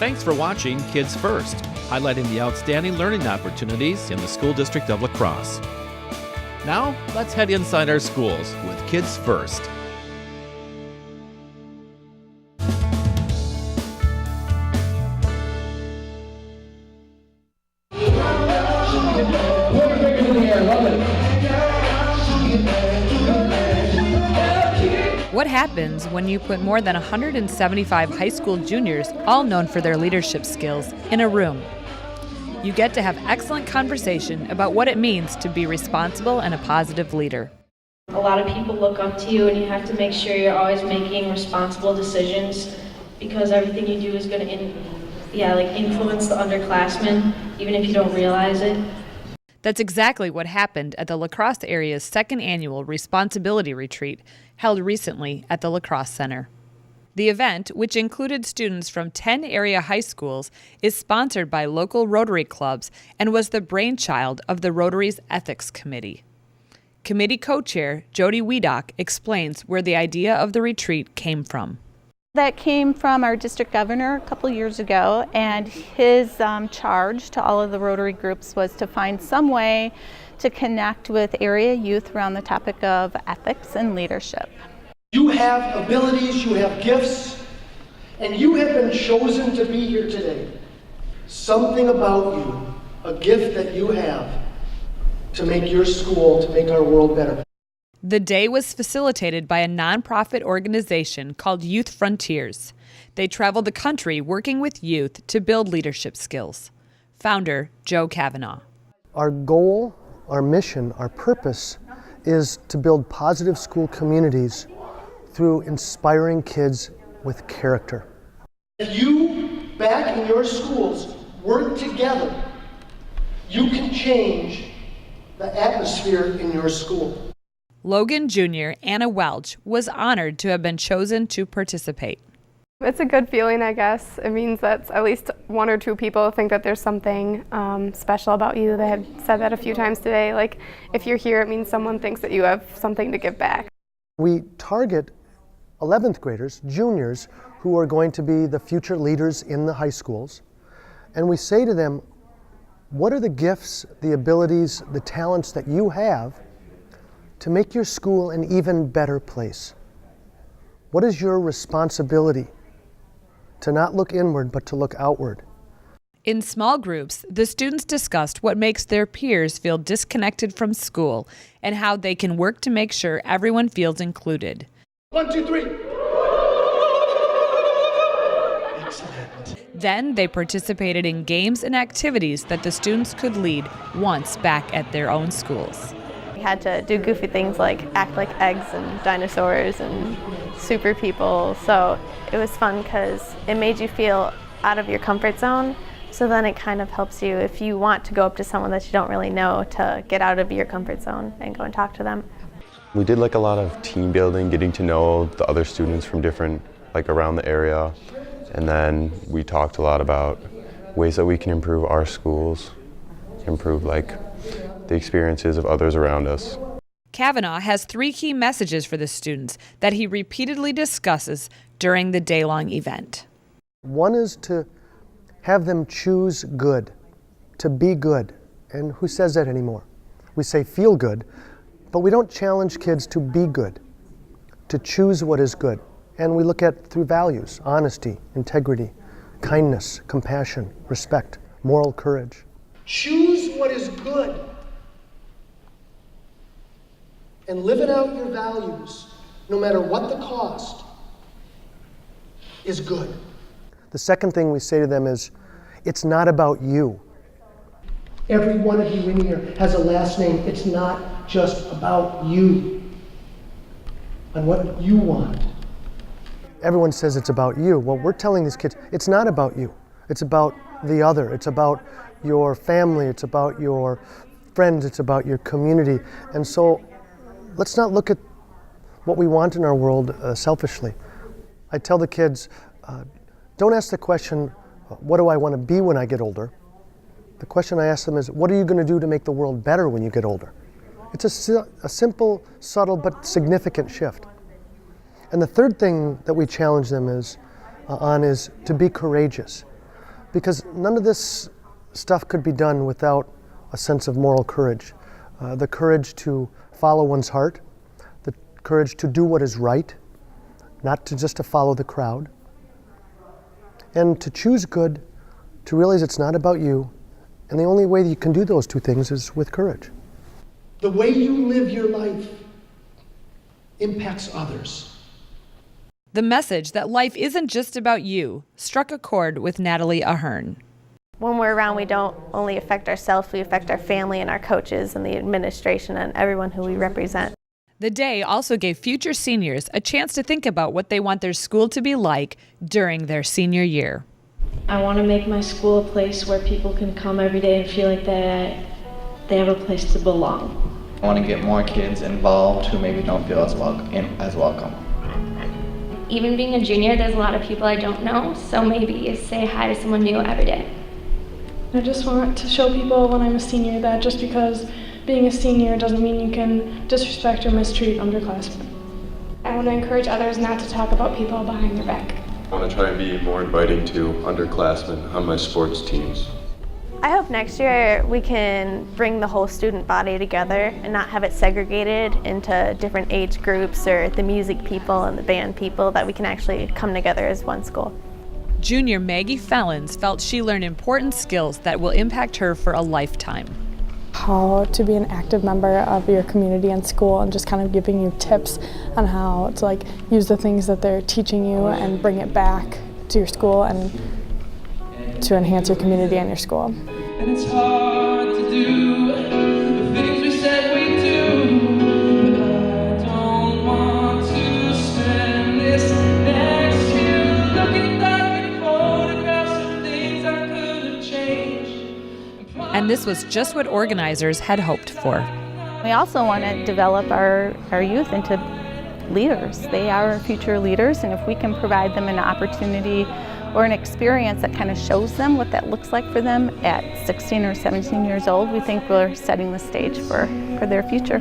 Thanks for watching Kids First, highlighting the outstanding learning opportunities in the school district of La Crosse. Now, let's head inside our schools with Kids First. What happens when you put more than 175 high school juniors, all known for their leadership skills, in a room? You get to have excellent conversation about what it means to be responsible and a positive leader. A lot of people look up to you, and you have to make sure you're always making responsible decisions, because everything you do is going to influence the underclassmen, even if you don't realize it. That's exactly what happened at the La Crosse area's second annual Responsibility Retreat, held recently at the La Crosse Center. The event, which included students from 10 area high schools, is sponsored by local Rotary clubs and was the brainchild of the Rotary's Ethics Committee. Committee co-chair Jodi Widuch explains where the idea of the retreat came from. That came from our district governor a couple years ago, and his charge to all of the Rotary groups was to find some way to connect with area youth around the topic of ethics and leadership. You have abilities, you have gifts, and you have been chosen to be here today. Something about you, a gift that you have to make your school, to make our world better. The day was facilitated by a nonprofit organization called Youth Frontiers. They traveled the country working with youth to build leadership skills. Founder Joe Cavanaugh. Our goal, our mission, our purpose is to build positive school communities through inspiring kids with character. If you, back in your schools, work together, you can change the atmosphere in your school. Logan Jr. Anna Welch was honored to have been chosen to participate. It's a good feeling, I guess. It means that at least one or two people think that there's something special about you. They had said that a few times today. Like, if you're here, it means someone thinks that you have something to give back. We target 11th graders, juniors, who are going to be the future leaders in the high schools. And we say to them, what are the gifts, the abilities, the talents that you have to make your school an even better place? What is your responsibility? To not look inward, but to look outward. In small groups, the students discussed what makes their peers feel disconnected from school and how they can work to make sure everyone feels included. 1, 2, 3. Excellent. Then they participated in games and activities that the students could lead once back at their own schools. We had to do goofy things like act like eggs and dinosaurs and super people, so it was fun because it made you feel out of your comfort zone, so then it kind of helps you if you want to go up to someone that you don't really know to get out of your comfort zone and go and talk to them. We did a lot of team building, getting to know the other students from different, around the area, and then we talked a lot about ways that we can improve our schools, improve the experiences of others around us. Cavanaugh has 3 key messages for the students that he repeatedly discusses during the day-long event. One is to have them choose good, to be good. And who says that anymore? We say feel good, but we don't challenge kids to be good, to choose what is good. And we look at through values, honesty, integrity, kindness, compassion, respect, moral courage. Choose what is good and living out your values, no matter what the cost, is good. The second thing we say to them is, it's not about you. Every one of you in here has a last name. It's not just about you and what you want. Everyone says it's about you. Well, we're telling these kids, it's not about you. It's about the other. It's about your family. It's about your friends. It's about your community. And so let's not look at what we want in our world selfishly. I tell the kids, don't ask the question, what do I want to be when I get older? The question I ask them is, what are you going to do to make the world better when you get older? It's a simple, subtle, but significant shift. And the third thing that we challenge them is to be courageous. because none of this stuff could be done without a sense of moral courage. The courage to follow one's heart, the courage to do what is right, not to just to follow the crowd, and to choose good, to realize it's not about you, and the only way that you can do those two things is with courage. The way you live your life impacts others. The message that life isn't just about you struck a chord with Natalie Ahern. When we're around, we don't only affect ourselves, we affect our family and our coaches and the administration and everyone who we represent. The day also gave future seniors a chance to think about what they want their school to be like during their senior year. I want to make my school a place where people can come every day and feel like they have a place to belong. I want to get more kids involved who maybe don't feel as welcome. Even being a junior, there's a lot of people I don't know, so maybe say hi to someone new every day. I just want to show people when I'm a senior that just because being a senior doesn't mean you can disrespect or mistreat underclassmen. I want to encourage others not to talk about people behind their back. I want to try and be more inviting to underclassmen on my sports teams. I hope next year we can bring the whole student body together and not have it segregated into different age groups or the music people and the band people, that we can actually come together as one school. Junior Maggie Fellenz felt she learned important skills that will impact her for a lifetime. How to be an active member of your community and school, and just kind of giving you tips on how to use the things that they're teaching you and bring it back to your school and to enhance your community and your school. And it's hard to do the things we said we'd do, but I don't want to spend this next year looking back at photographs of things I could have changed. And this was just what organizers had hoped for. We also want to develop our youth into leaders. They are our future leaders, and if we can provide them an opportunity or an experience that kind of shows them what that looks like for them at 16 or 17 years old, we think we're setting the stage for their future.